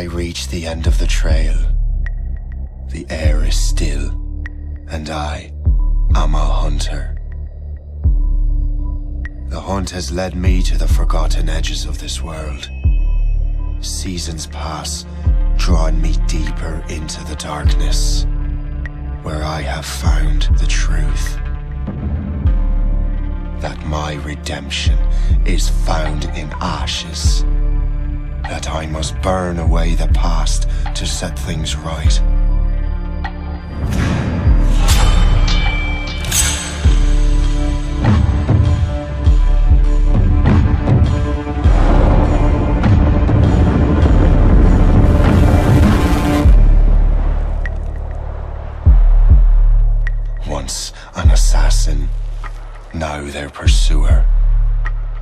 I reach the end of the trail, the air is still, and I am a hunter. The hunt has led me to the forgotten edges of this world. Seasons pass, drawing me deeper into the darkness, where I have found the truth. That my redemption is found in ashes. That I must burn away the past to set things right. Once an assassin, now their pursuer.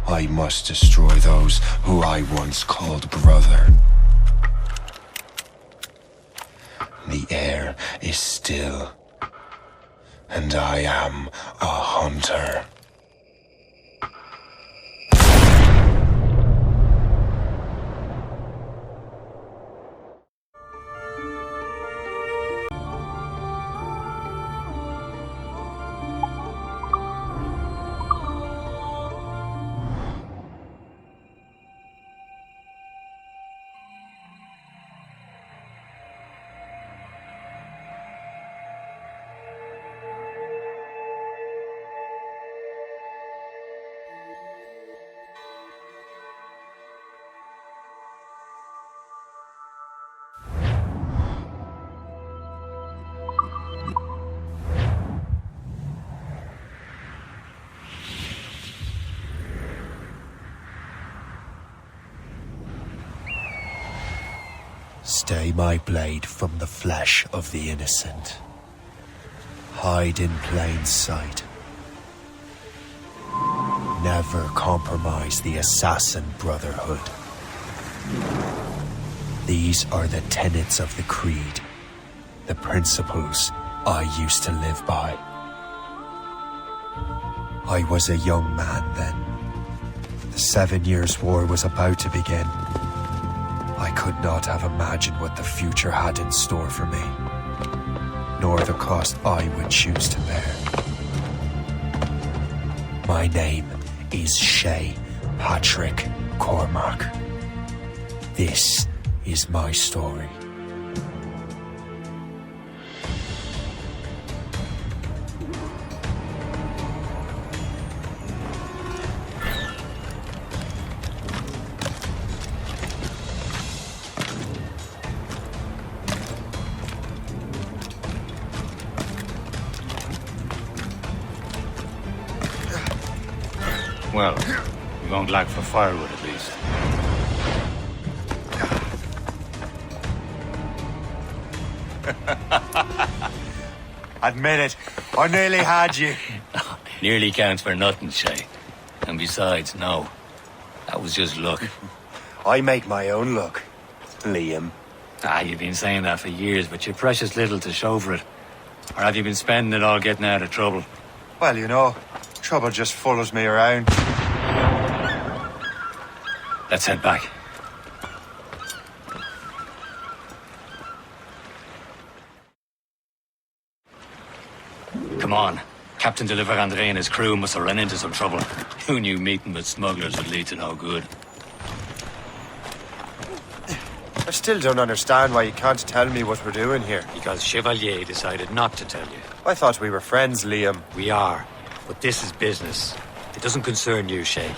I must destroy those who I once called brother. The air is still, and I am a hunter. Stay my blade from the flesh of the innocent. Hide in plain sight. Never compromise the assassin brotherhood. These are the tenets of the creed, the principles I used to live by. I was a young man then. The 7 Years' War was about to begin. I could not have imagined what the future had in store for me, nor the cost I would choose to bear. My name is Shaya Patricka Cormacka. This is my story. Well, we won't lack for firewood at least. Admit it, I nearly had you. Nearly counts for nothing, Shay. And besides, no. That was just luck. I make my own luck, Liam. You've been saying that for years, but you're precious little to show for it. Or have you been spending it all getting out of trouble? Well, you know, trouble just follows me around. Let's head back. Come on. Captain de Verendrye'a and his crew must have run into some trouble. Who knew meeting with smugglers would lead to no good? I still don't understand why you can't tell me what we're doing here. Because Chevalier decided not to tell you. I thought we were friends, Liam. We are. But this is business. It doesn't concern you, Shay.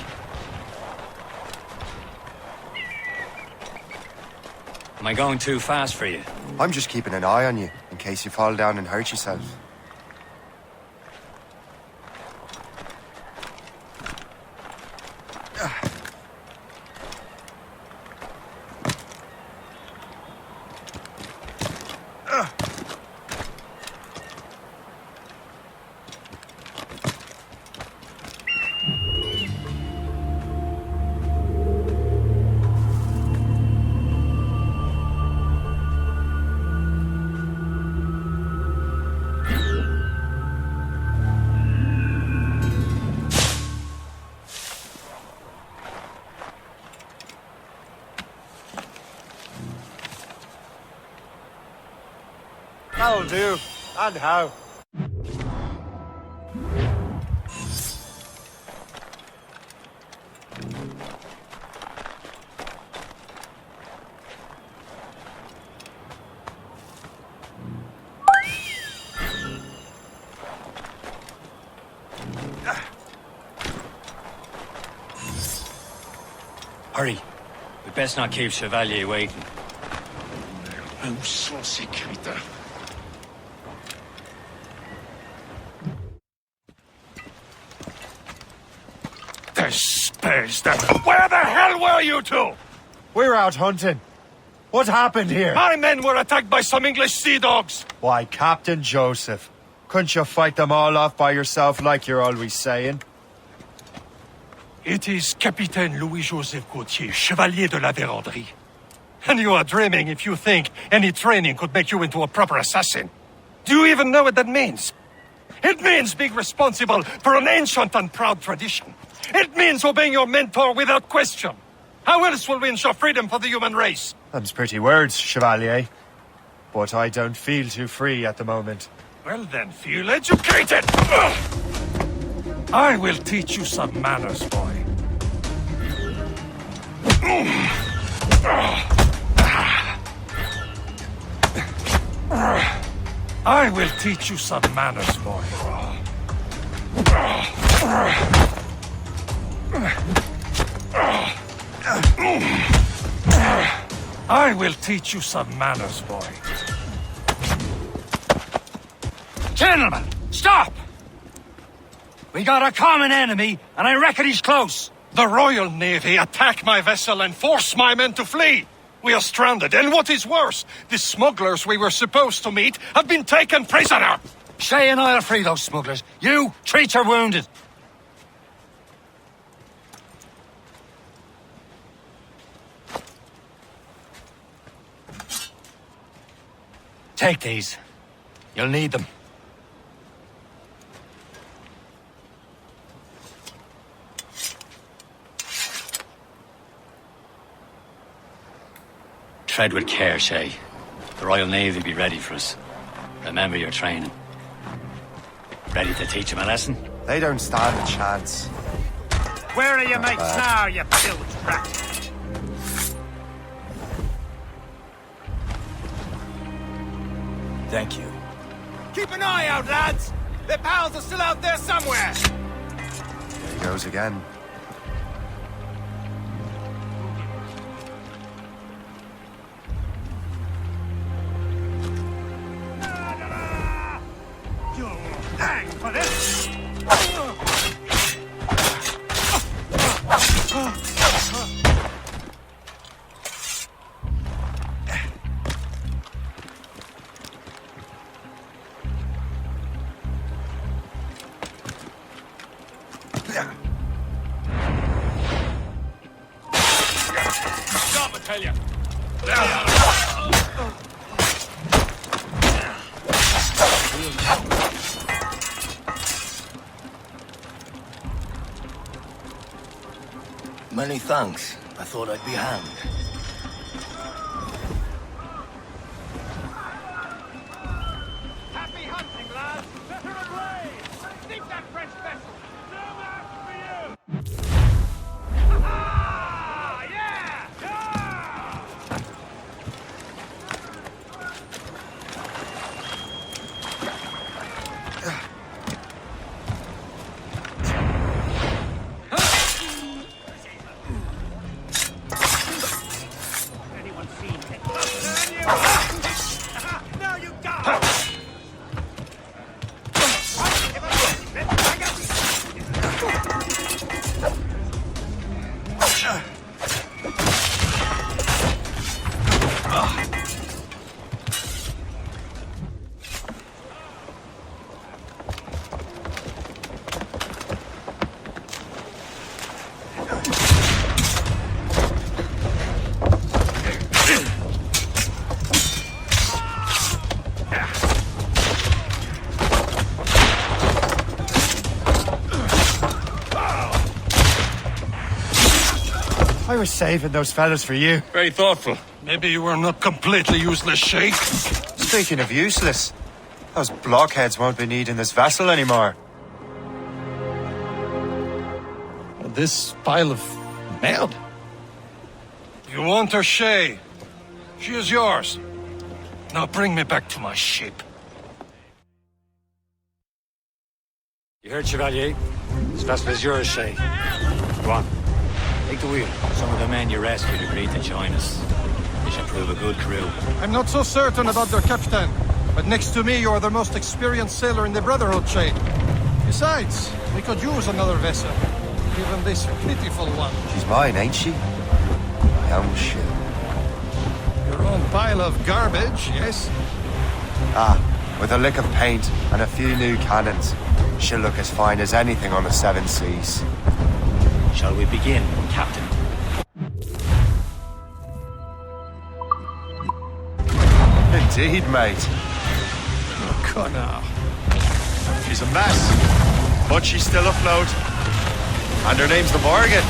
Am I going too fast for you? I'm just keeping an eye on you, in case you fall down and hurt yourself. That'll do. And how? Hurry. We best not keep Chevalier waiting. Où sont ces crétins? Where the hell were you two? We're out hunting. What happened here? My men were attacked by some English sea dogs. Why, Captain Joseph. Couldn't you fight them all off by yourself like you're always saying? It is Capitaine Louis-Joseph Gauthier, Chevalier de la Verendrye'a. And you are dreaming if you think any training could make you into a proper assassin. Do you even know what that means? It means being responsible for an ancient and proud tradition. It means obeying your mentor without question. How else will we ensure freedom for the human race? Them's pretty words, Chevalier. But I don't feel too free at the moment. Well then, feel educated! I will teach you some manners, boy. I will teach you some manners, boy. I will teach you some manners, boy. Gentlemen, stop! We got a common enemy, and I reckon he's close. The Royal Navy attack my vessel and force my men to flee. We are stranded, and what is worse, the smugglers we were supposed to meet have been taken prisoner. Shay and I'll free those smugglers. You, treat your wounded. Take these. You'll need them. Tread with care, Shay. The Royal Navy will be ready for us. Remember your training. Ready to teach them a lesson? They don't stand a chance. Where are your mates now, you bilge rat? Thank you. Keep an eye out, lads! Their pals are still out there somewhere! There he goes again. You'll hang for this! Stop, I tell you! Many thanks. I thought I'd be hanged. Happy hunting, lads! Set her ablaze! Sneak that French vessel! No match for you! Ha-ha! Yeah! Anyone seen it? Now you got it! I was saving those fellas for you. Very thoughtful. Maybe you were not completely useless, Shay. Speaking of useless, those blockheads won't be needing this vessel anymore. This pile of mail? You want her, Shay? She is yours. Now bring me back to my ship. You heard, Chevalier? This vessel is yours, Shay. Go on. Take the wheel. Some of the men you rescued agreed to join us. They should prove a good crew. I'm not so certain about their captain, but next to me you are the most experienced sailor in the Brotherhood, Shay. Besides, we could use another vessel. Even this pitiful one. She's mine, ain't she? My own ship. Your own pile of garbage, yes? Ah, with a lick of paint and a few new cannons, she'll look as fine as anything on the seven seas. Shall we begin, Captain? Indeed, mate. Oh, God, now. She's a mess, but she's still afloat. And her name's the Morgan.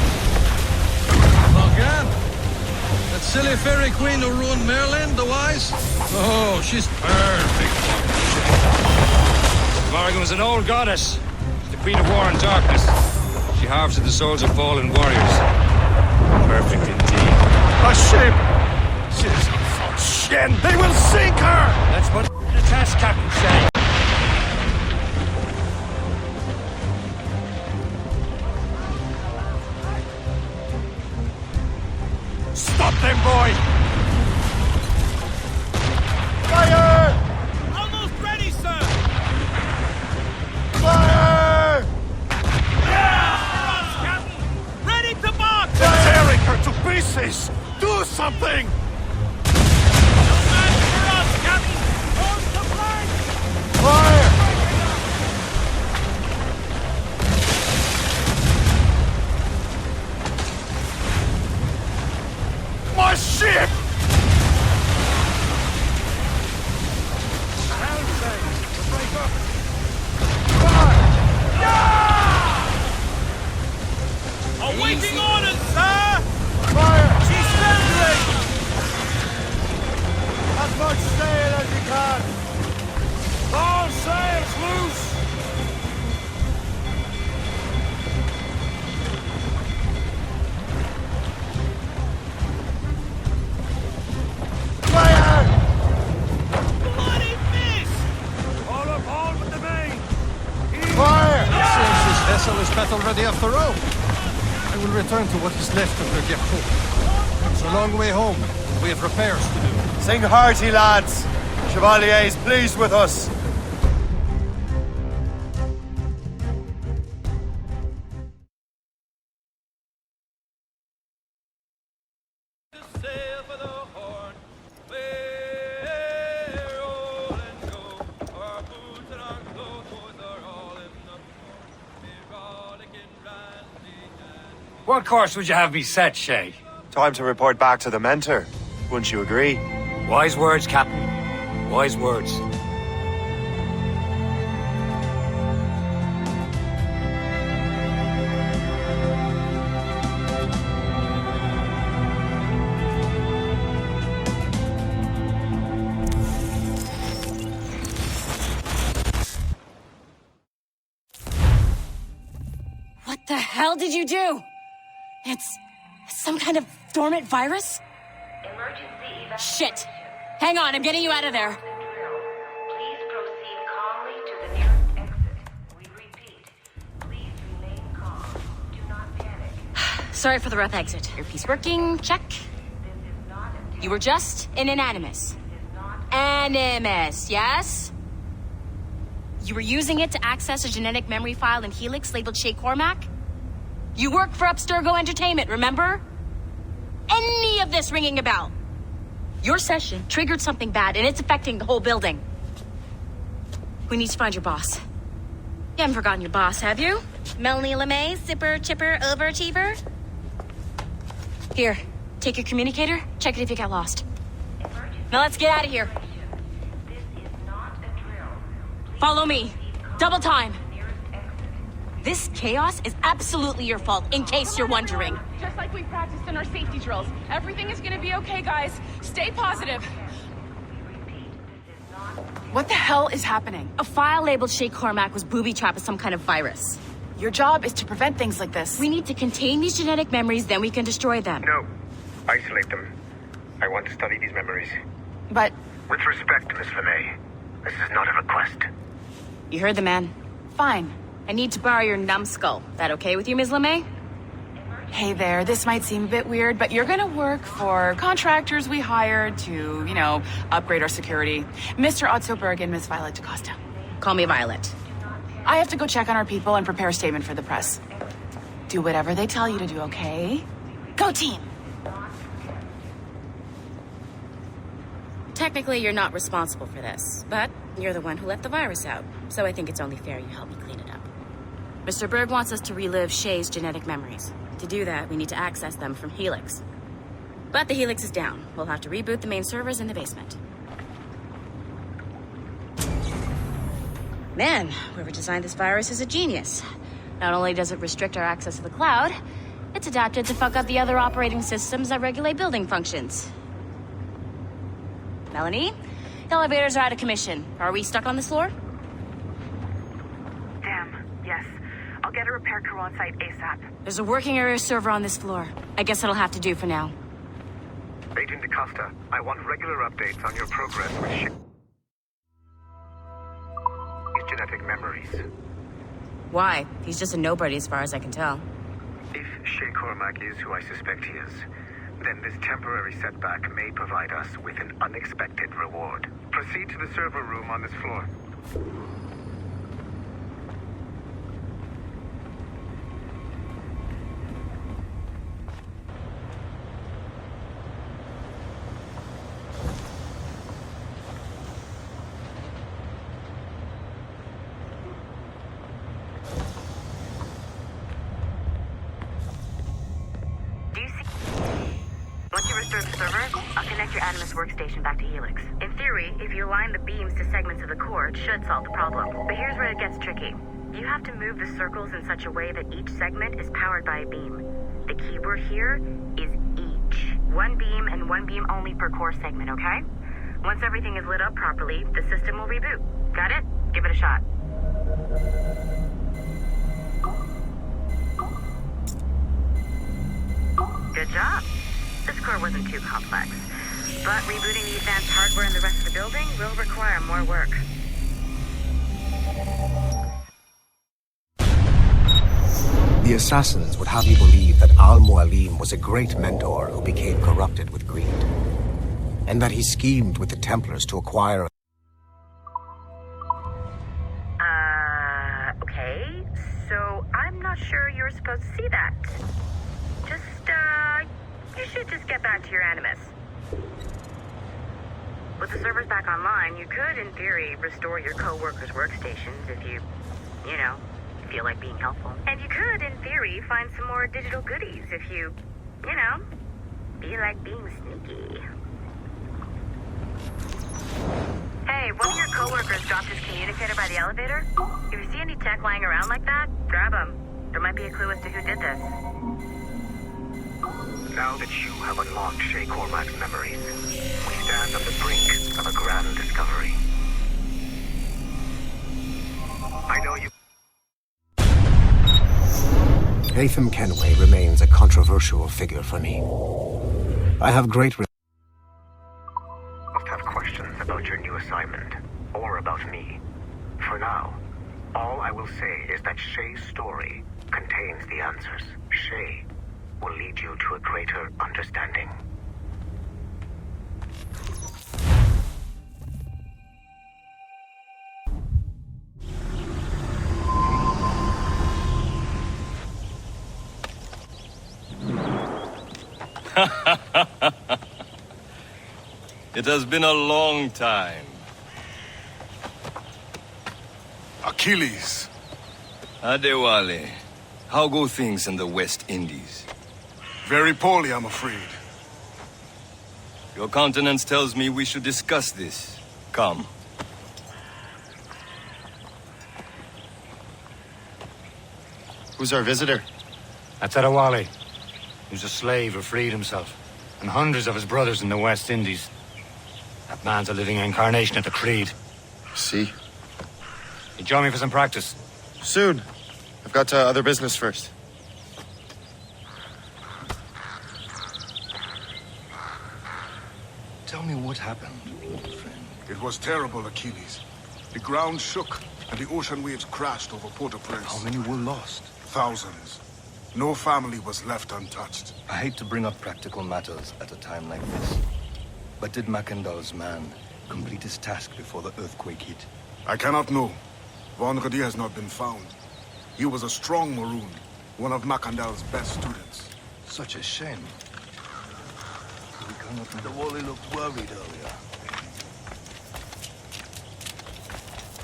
Morgan? That silly fairy queen who ruined Merlin, the wise? Oh, she's perfect. Morgan was an old goddess. The queen of war and darkness. She harvested the souls of fallen warriors. Perfect indeed. A ship! She's a Shen! They will sink her! Let's put the test, Captain Shay. Stop them, boy! Fire! Almost ready, sir! Fire! Yeah! Captain! Ready to box! They're tearing her to pieces! Do something! No match for us, Captain! Hold the flank! Fire! My ship! Awaiting orders, sir! Fire! She's surrendering! As much sail as you can! All sails loose! Fire! Bloody miss! All aboard with the main! Fire! Seems this vessel is battle ready after all. I will return to what is left of the jako. It's a long way home. We have repairs to do. Sing hearty, lads! Chevalier is pleased with us. Sail for the horn. We're all and go. Our boots and our clothes are all in the morning. What course would you have me set, Shay? Time to report back to the mentor. Wouldn't you agree? Wise words, Captain. Wise words. What the hell did you do? It's some kind of dormant virus? Shit! Hang on, I'm getting you out of there. Please proceed calmly to the nearest exit. We repeat, please remain calm. Do not panic. Sorry for the rough exit. Earpiece working, check. This is not a You were just in an animus. Animus, yes? You were using it to access a genetic memory file in Helix labeled Shay Cormac? You work for Abstergo Entertainment, remember? Any of this ringing a bell? Your session triggered something bad, and it's affecting the whole building. We need to find your boss. You haven't forgotten your boss, have you? Melanie LeMay, zipper, chipper, overachiever? Here, take your communicator, check it if you got lost. Now let's get out of here. This is not a drill. Please Follow me. Double time. nearest exit. This chaos is absolutely your fault, in case you're wondering. Just like we practiced in our safety drills. Everything is gonna be okay, guys. Stay positive. We repeat, this is not What the hell is happening? A file labeled Shay Cormac was booby-trapped with some kind of virus. Your job is to prevent things like this. We need to contain these genetic memories, then we can destroy them. No. Isolate them. I want to study these memories. But With respect, Miss LeMay, this is not a request. You heard the man. fine. I need to borrow your numbskull. That okay with you, Ms. LeMay? Hey there, this might seem a bit weird, but you're gonna work for contractors we hired to, upgrade our security. Mr. Otsoberg and Miss Violet DaCosta. Call me Violet. I have to go check on our people and prepare a statement for the press. Do whatever they tell you to do, okay? Go team! Technically, you're not responsible for this, but you're the one who let the virus out, so I think it's only fair you help me clean it up. Mr. Berg wants us to relive Shay's genetic memories. To do that, we need to access them from Helix. But the Helix is down. We'll have to reboot the main servers in the basement. Man, whoever designed this virus is a genius. Not only does it restrict our access to the cloud, it's adapted to fuck up the other operating systems that regulate building functions. Melanie? The elevators are out of commission. Are we stuck on this floor? Damn, yes. I'll get a repair crew on site ASAP. There's a working area server on this floor. I guess that'll have to do for now. Agent DaCosta, I want regular updates on your progress with Shay's genetic memories. Why? He's just a nobody as far as I can tell. If Shay Cormac is who I suspect he is, then this temporary setback may provide us with an unexpected reward. Proceed to the server room on this floor. Once you restore the server, I'll connect your Animus workstation back to Helix. In theory, if you align the beams to segments of the core, it should solve the problem. But here's where it gets tricky. You have to move the circles in such a way that each segment is powered by a beam. The keyword here is each. One beam and one beam only per core segment, okay? Once everything is lit up properly, the system will reboot. Got it? Give it a shot. Good job. This core wasn't too complex, but rebooting the advanced hardware in the rest of the building will require more work. The assassins would have you believe that Al-Mualim was a great mentor who became corrupted with greed, and that he schemed with the Templars to acquire Okay, so I'm not sure you're supposed to see that. You should just get back to your Animus. With the servers back online, you could, in theory, restore your co-workers' workstations if you feel like being helpful. And you could, in theory, find some more digital goodies if you feel like being sneaky. Hey, one of your co-workers dropped his communicator by the elevator. If you see any tech lying around like that, grab them. There might be a clue as to who did this. Now that you have unlocked Shay Cormac's memories, we stand on the brink of a grand discovery. I know you... Haytham Kenway remains a controversial figure for me. I have great must have questions about your new assignment, or about me. For now, all I will say is that Shay's story contains the answers. Shay will lead you to a greater understanding. It has been a long time. Achilles. Adewale, how go things in the West Indies? Very poorly, I'm afraid. Your countenance tells me we should discuss this. Come. Who's our visitor? That's Adewale. Who's a slave who freed himself, and hundreds of his brothers in the West Indies. That man's a living incarnation of the creed. See? You join me for some practice? Soon. I've got other business first. Tell me what happened, old friend. It was terrible, Achilles. The ground shook, and the ocean waves crashed over Port-au-Prince. How many were lost? Thousands. No family was left untouched. I hate to bring up practical matters at a time like this. But did Mackandal's man complete his task before the earthquake hit? I cannot know. Verendrye'a has not been found. He was a strong Maroon, one of Mackandal's best students. Such a shame. The Wally looked worried earlier.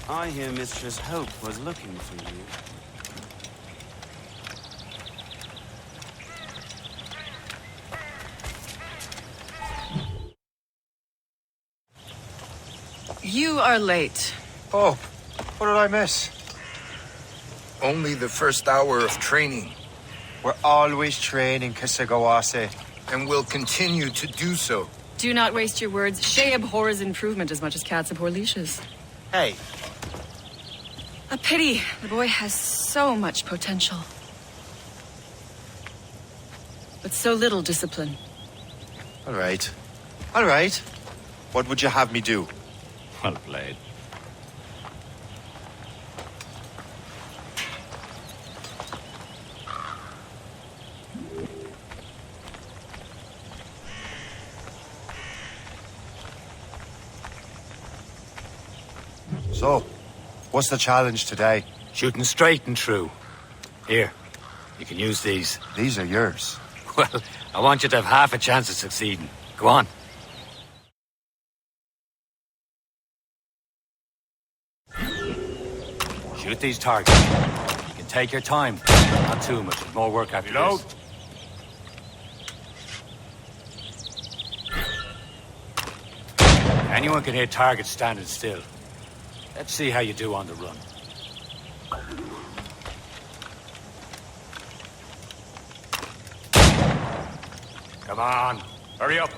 I hear Mistress Hope was looking for you. You are late. Oh, what did I miss? Only the first hour of training. We're always training, Kisagawase. And will continue to do so. Do not waste your words. Shay abhors improvement as much as cats abhor leashes. Hey. A pity. The boy has so much potential. But so little discipline. All right. All right. What would you have me do? Well played. So, what's the challenge today? Shooting straight and true. Here, you can use these. These are yours. Well, I want you to have half a chance of succeeding. Go on. Shoot these targets. You can take your time. Not too much. There's more work after Reload. this. Anyone can hit targets standing still. Let's see how you do on the run. Come on, hurry up.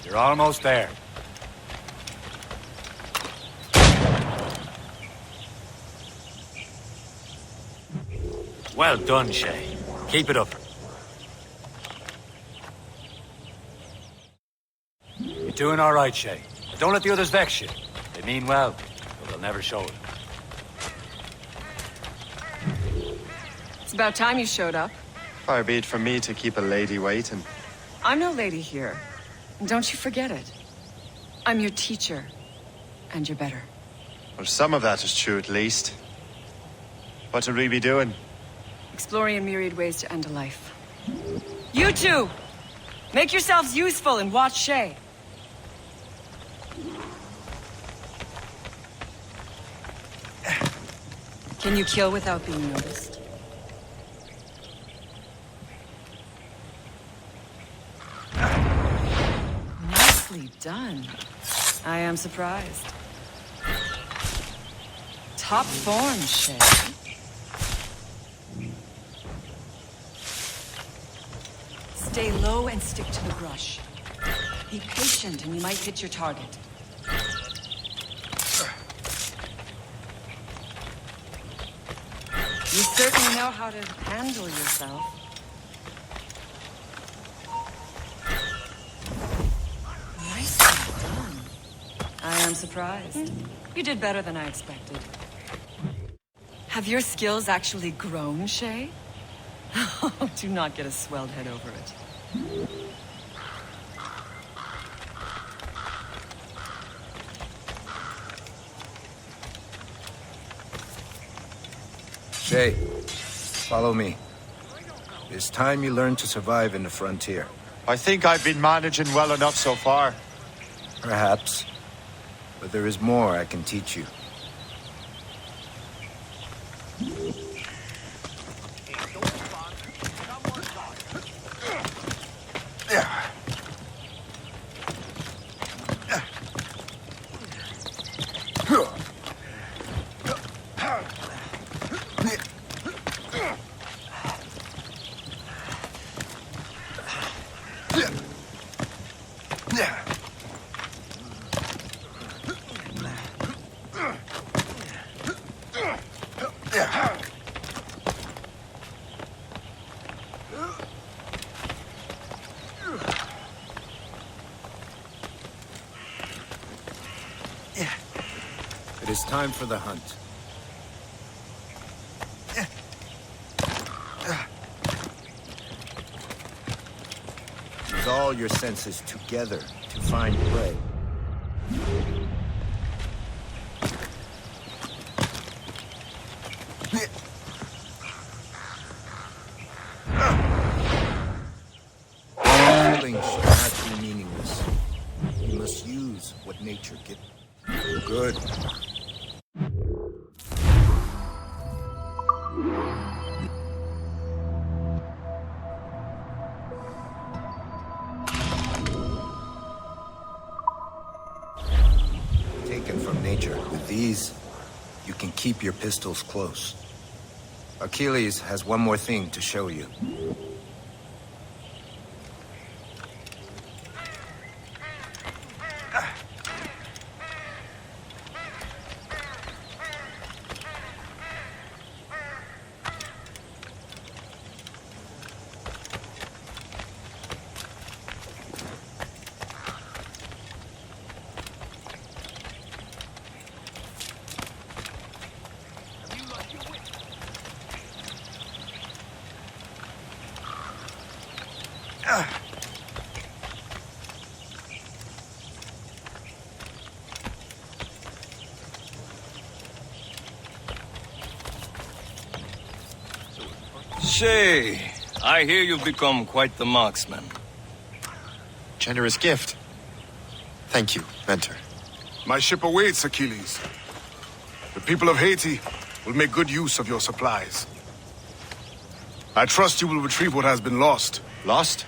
You're almost there. Well done, Shay. Keep it up. You're doing all right, Shay. But don't let the others vex you. They mean well, but they'll never show it. It's about time you showed up. Far be it from me to keep a lady waiting. I'm no lady here. And don't you forget it. I'm your teacher. And you're better. Well, some of that is true at least. What would we be doing? Exploring a myriad ways to end a life. You two! Make yourselves useful and watch Shay. Can you kill without being noticed? Nicely done. I am surprised. Top form, Shay. Stay low and stick to the brush. Be patient and you might hit your target. You certainly know how to handle yourself. Nicely done. I am surprised. You did better than I expected. Have your skills actually grown, Shay? Do not get a swelled head over it. Shay, follow me. It's time you learn to survive in the frontier. I think I've been managing well enough so far. Perhaps. But there is more I can teach you. It is time for the hunt. Use all your senses together to find prey. Killing should not be meaningless. You must use what nature gives. Good. Taken from nature. With these, you can keep your pistols close. Achilles has one more thing to show you. Shay, I hear you've become quite the marksman. Generous gift. Thank you, mentor. My ship awaits, Achilles. The people of Haiti will make good use of your supplies. I trust you will retrieve what has been lost. Lost?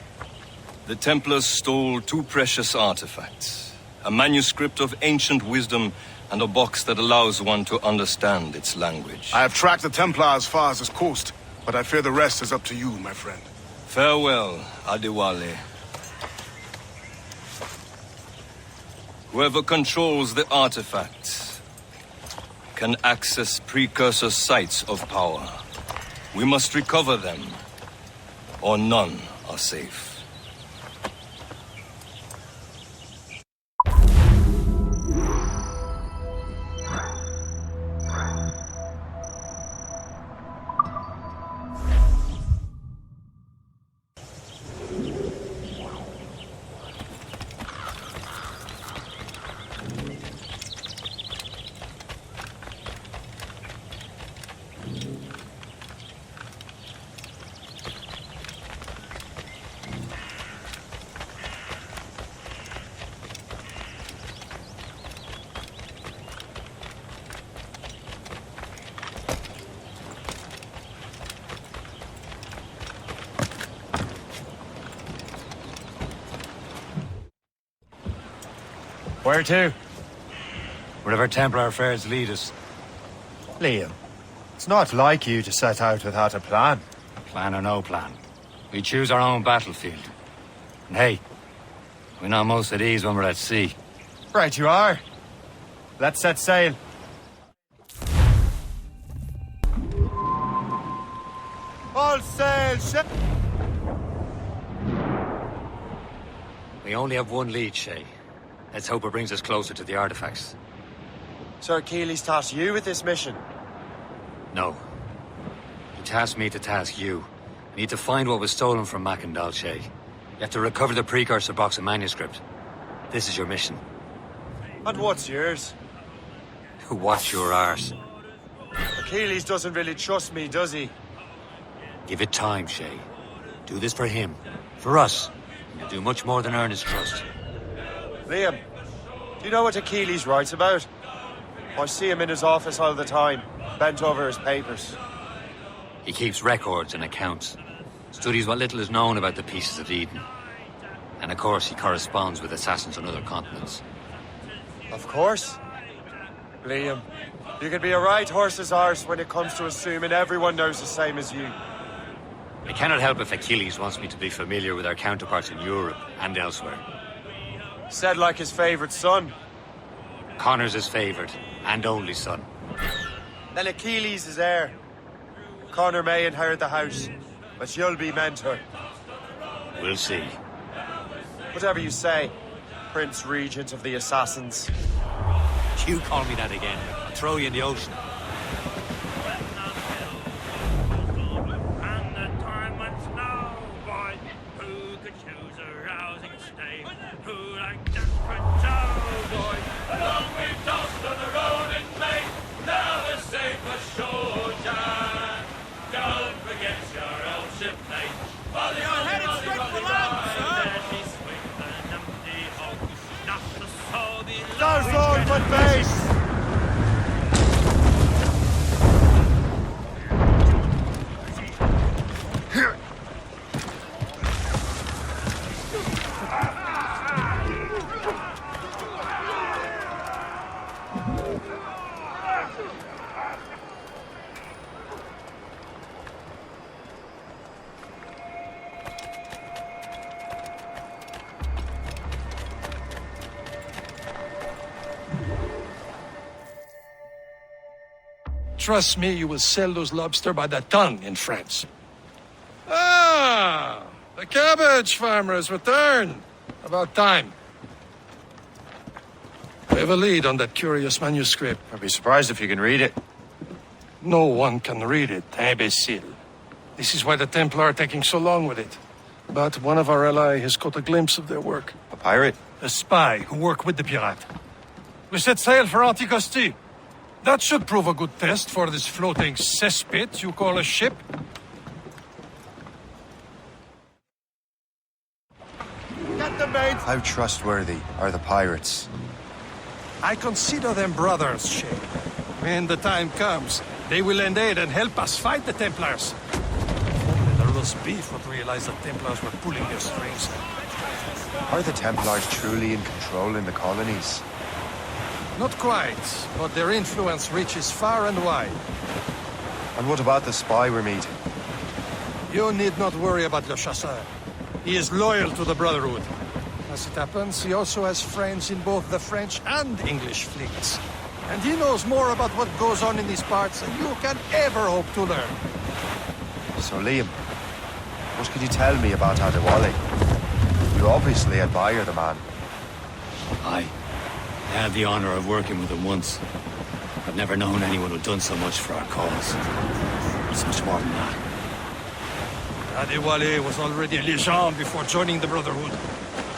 The Templars stole 2 precious artifacts. A manuscript of ancient wisdom and a box that allows one to understand its language. I have tracked the Templar as far as this coast, but I fear the rest is up to you, my friend. Farewell, Adewale. Whoever controls the artifacts can access precursor sites of power. We must recover them, or none are safe. Where to? Wherever Templar affairs lead us. Liam, it's not like you to set out without a plan. Plan or no plan. We choose our own battlefield. And hey, we know most at ease when we're at sea. Right you are. Let's set sail. All sail, ship! We only have one lead, Shay. Let's hope it brings us closer to the artifacts. Sir Achilles tasked you with this mission? No. He tasked me to task you. We need to find what was stolen from Macandal, Shay. You have to recover the precursor box of manuscript. This is your mission. And what's yours? What's your arse? Achilles doesn't really trust me, does he? Give it time, Shay. Do this for him. For us. You'll do much more than earn his trust. Liam, do you know what Achilles writes about? I see him in his office all the time, bent over his papers. He keeps records and accounts. Studies what little is known about the pieces of Eden. And of course, he corresponds with assassins on other continents. Of course. Liam, You can be a right horse's arse when it comes to assuming everyone knows the same as you. I cannot help if Achilles wants me to be familiar with our counterparts in Europe and elsewhere. Said like his favorite son. Connor's his favorite and only son. Then Achilles is heir. Connor may inherit the house, but you'll be mentor. We'll see. Whatever you say, Prince Regent of the Assassins. You call me that again, I'll throw you in the ocean. And the time once now, boy. Who could choose a rousing stave? Who like desperate Joe, boy? Along we've tossed on the road in May. Now the safe ashore, Jack. Don't forget your old shipmate. You're headed straight for land, sir. Those on one base! Trust me, you will sell those lobster by the ton in France. Ah, the cabbage farmers return. About time. We have a lead on that curious manuscript. I'd be surprised if you can read it. No one can read it, imbecile. This is why the Templar are taking so long with it. But one of our allies has caught a glimpse of their work. A pirate? A spy who worked with the pirate. We set sail for Anticosti. That should prove a good test for this floating cesspit you call a ship. Get the main... How trustworthy are the pirates? I consider them brothers, Shay. When the time comes, they will lend aid and help us fight the Templars. Only the Rus beef would realize the Templars were pulling their strings. Are the Templars truly in control in the colonies? Not quite, but their influence reaches far and wide. And what about the spy we're meeting? You need not worry about Le Chasseur. He is loyal to the Brotherhood. As it happens, he also has friends in both the French and English fleets. And he knows more about what goes on in these parts than you can ever hope to learn. So, Liam, what can you tell me about Adewale? You obviously admire the man. Aye. I had the honor of working with him once. I've never known anyone who'd done so much for our cause. It's much more than that. Adewale was already a legend before joining the Brotherhood.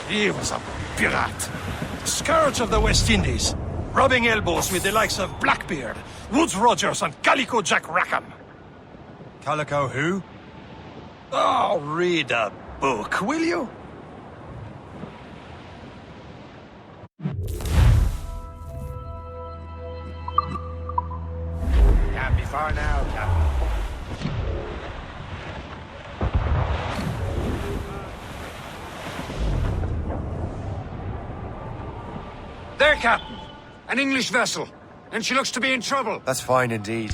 He was a pirate. The scourge of the West Indies. Rubbing elbows with the likes of Blackbeard, Woodes Rogers, and Calico Jack Rackham. Calico who? Oh, read a book, will you? Can't be far now, Captain. There, Captain! An English vessel, and she looks to be in trouble. That's fine indeed.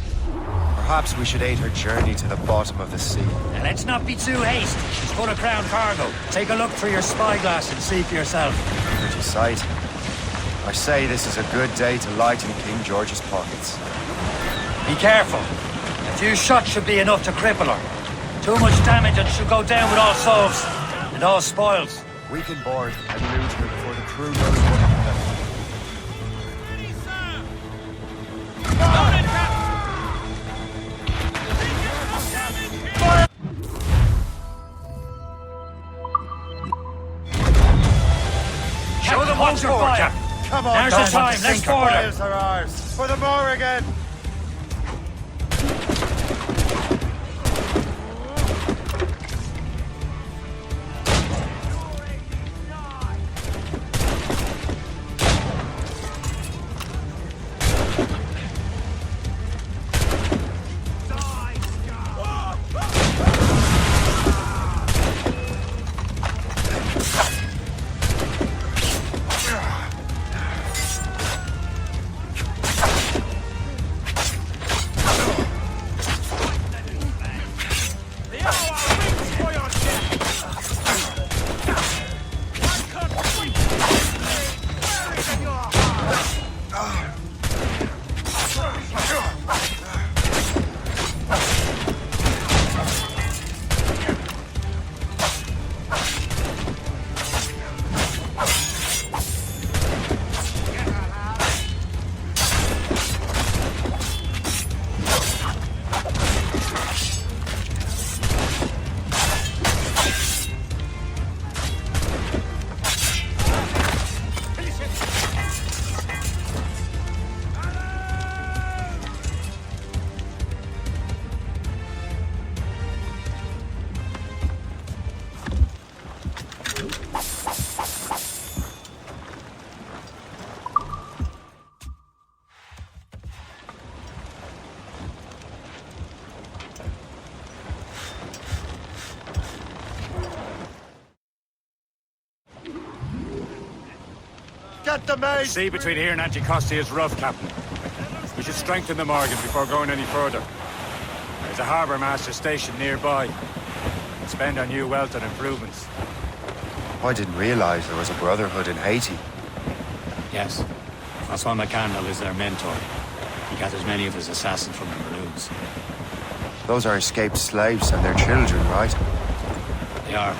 Perhaps we should aid her journey to the bottom of the sea. Now, let's not be too hasty. She's full of crown cargo. Take a look through your spyglass and see for yourself. Pretty sight. I say this is a good day to lighten King George's pockets. Be careful. A few shots should be enough to cripple her. Too much damage and she'll go down with all souls and all spoils. We can board and loot her before the crew knows what happened. Show them what you're fire. Come on, Now's the time. Let's board her. Are ours. For the more again. get the mace! The sea between here and Anticosti is rough, Captain. We should strengthen the Morgan before going any further. There's a harbour master station nearby. We'll spend our new wealth on improvements. I didn't realize there was a brotherhood in Haiti. Yes. Francois McCandle is their mentor. He gathers many of his assassins from the Maroons. Those are escaped slaves and their children, right? They are.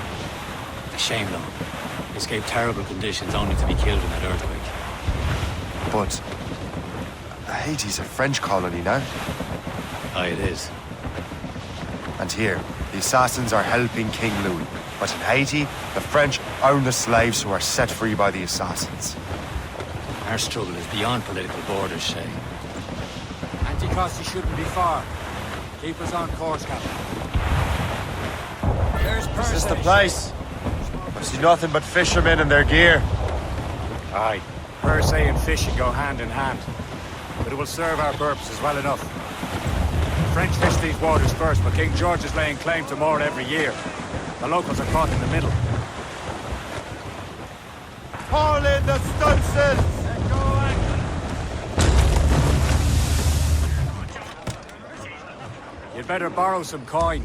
A shame, though. They escaped terrible conditions only to be killed in that earthquake. But Haiti's a French colony now. Aye, it is. And here, the assassins are helping King Louis. But in Haiti, the French own the slaves who are set free by the assassins. Our struggle is beyond political borders, Shay. Anticosti shouldn't be far. Keep us on course, Captain. There's Is this the place? I see nothing but fishermen and their gear. Aye. Per se and fishing go hand in hand. But it will serve our purposes well enough. The French fish these waters first, but King George is laying claim to more every year. The locals are caught in the middle. Haul in the stunsails! You'd better borrow some coin.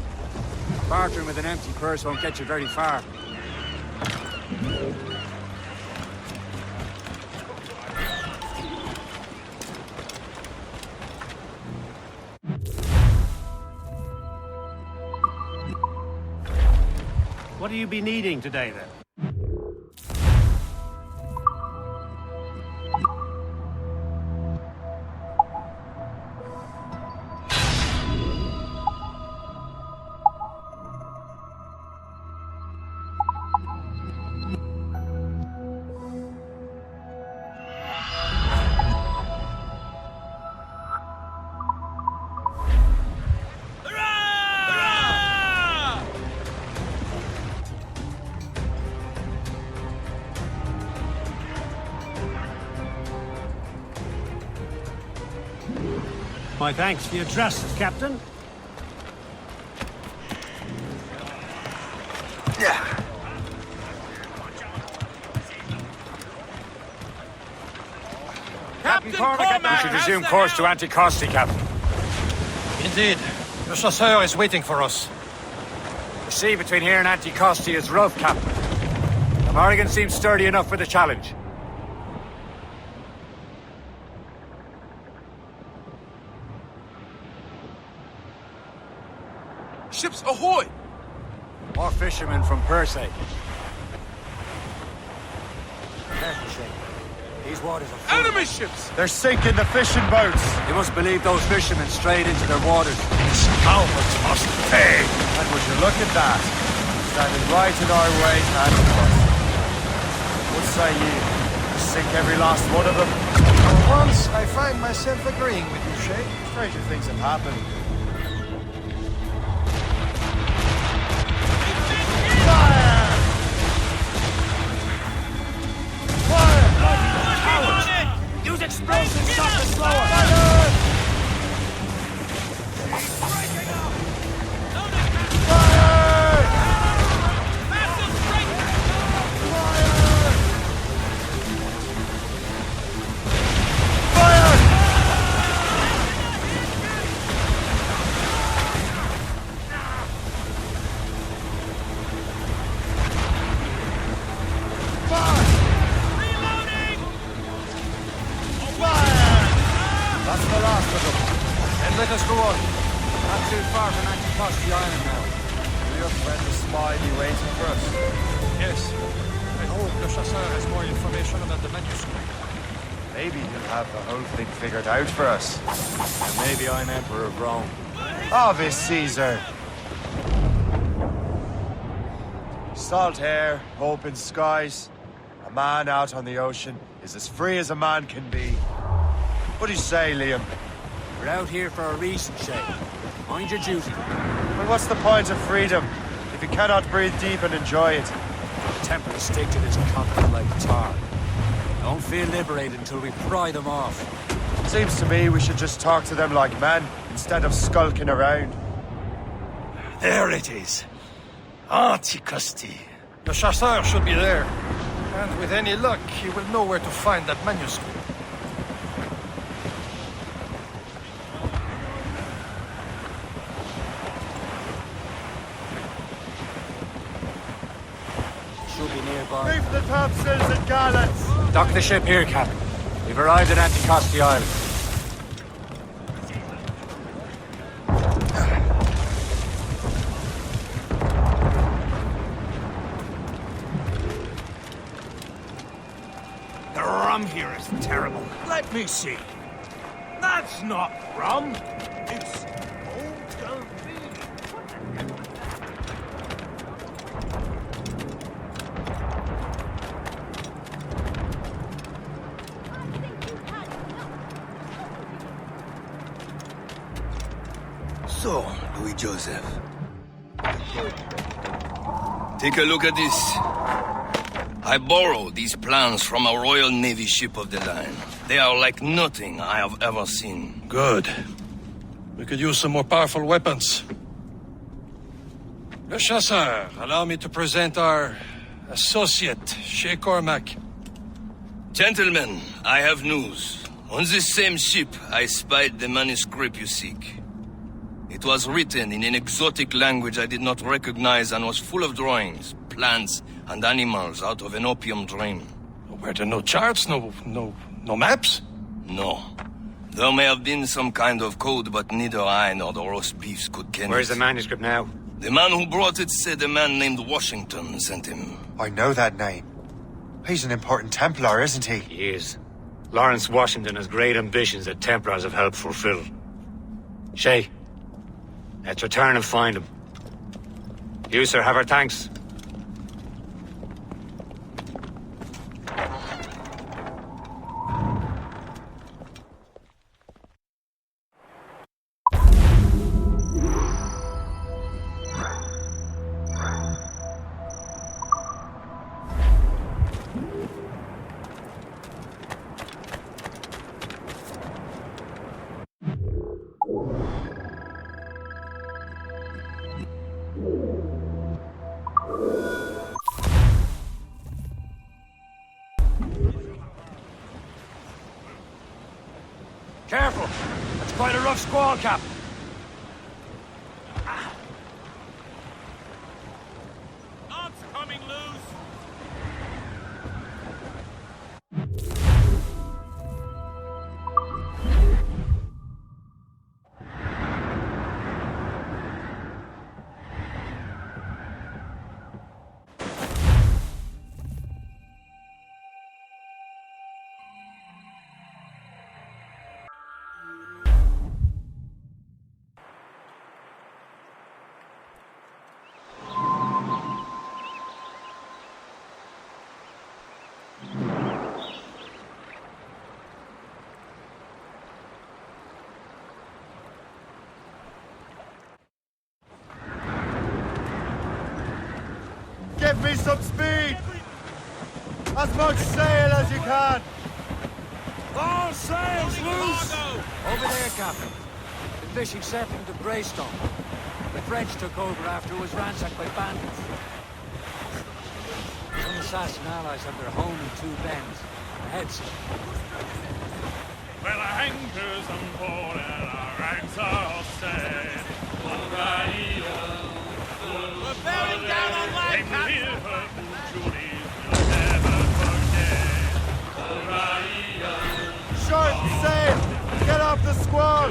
Bartering with an empty purse won't get you very far. What do you be needing today, then? My thanks for your trust, Captain. Captain Cormac, we should resume course to Anticosti, Captain. Indeed. The chasseur is waiting for us. The sea between here and Anticosti is rough, Captain. The Morrigan seems sturdy enough for the challenge. Ships ahoy! More fishermen from Perse. Careful, Shay. These waters are full. Enemy ships! They're sinking the fishing boats! You must believe those fishermen strayed into their waters. Scoundrels must pay! And would you look at that? Standing right in our way, hand to us. What say ye? To sink every last one of them? For once, I find myself agreeing with you, Shay. Stranger things have happened. Use explosives, stop the slower! Let us go on. Not too far from Anticosti Island now. Will your friend the spy be waiting for us? Yes. I hope the chasseur has more information about the manuscript. Maybe he'll have the whole thing figured out for us. And maybe I'm Emperor of Rome. Ave Caesar! Salt air, open skies. A man out on the ocean is as free as a man can be. What do you say, Liam? We're out here for a reason, Shay. Mind your duty. Well, what's the point of freedom if you cannot breathe deep and enjoy it? The Templars stick to this continent like tar. Don't feel liberated until we pry them off. Seems to me we should just talk to them like men instead of skulking around. There it is. Anticosti. The chasseur should be there. And with any luck, he will know where to find that manuscript. Should be nearby. Reef the topsails and gallants! Dock the ship here, Captain. We've arrived at Anticosti Island. The rum here is terrible. Let me see. That's not rum. It's old So, Louis Joseph. Take a look at this. I borrowed these plans from a Royal Navy ship of the line. They are like nothing I have ever seen. Good. We could use some more powerful weapons. Le Chasseur, allow me to present our associate, Shay Cormac. Gentlemen, I have news. On this same ship, I spied the manuscript you seek. It was written in an exotic language I did not recognize and was full of drawings, plants, and animals out of an opium dream. Were there no charts, no maps? No. There may have been some kind of code, but neither I nor the roast beefs could ken Where's it. the manuscript now? The man who brought it said a man named Washington sent him. I know that name. He's an important Templar, isn't he? He is. Lawrence Washington has great ambitions that Templars have helped fulfill. Shay, let's return and find him. You, sir, have our thanks. Careful! That's quite a rough squall, Cap. Knots coming loose! Give me some speed! As much sail as you can! All sails loose! Over there, Captain. The fishing settlement of Greystone. The French took over after it was ransacked by bandits. Some assassin allies have their home in Two Bends. Ahead, sir. Well, our anchors unfold and our ranks are all set. We're bearing down on land, Captain! Short sail! Get off the squall!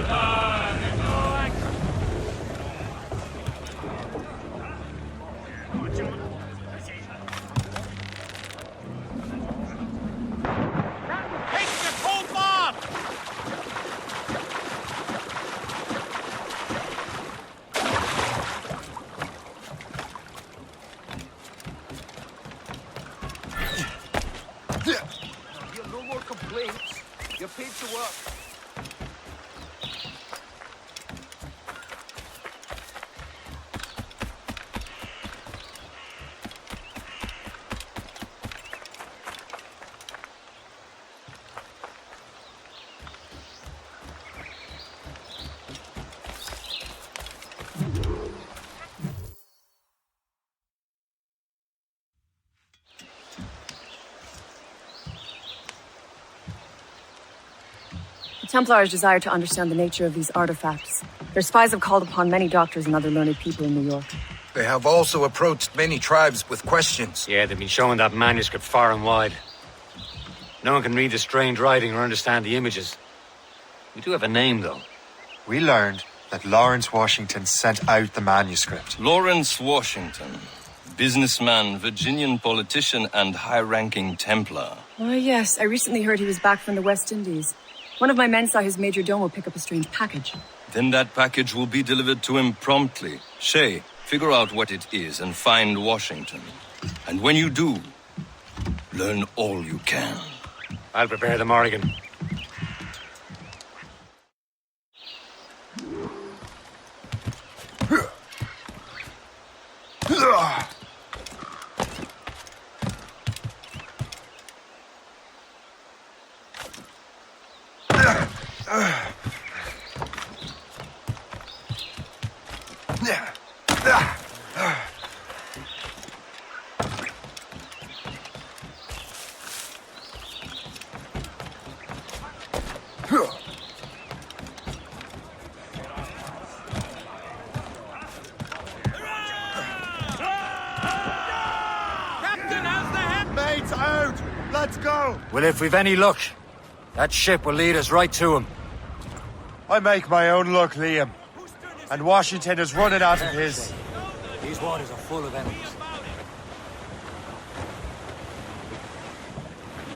The Templars desire to understand the nature of these artifacts. Their spies have called upon many doctors and other learned people in New York. They have also approached many tribes with questions. Yeah, they've been showing that manuscript far and wide. No one can read the strange writing or understand the images. We do have a name, though. We learned that Lawrence Washington sent out the manuscript. Lawrence Washington. Businessman, Virginian politician, and high-ranking Templar. Oh, yes. I recently heard he was back from the West Indies. One of my men saw his major domo pick up a strange package. Then that package will be delivered to him promptly. Shay, figure out what it is and find Washington. And when you do, learn all you can. I'll prepare the Morrigan. Mates out! Let's go! Well, if we've any luck, that ship will lead us right to him. I make my own luck, Liam. And Washington is running out of his. These waters are full of enemies.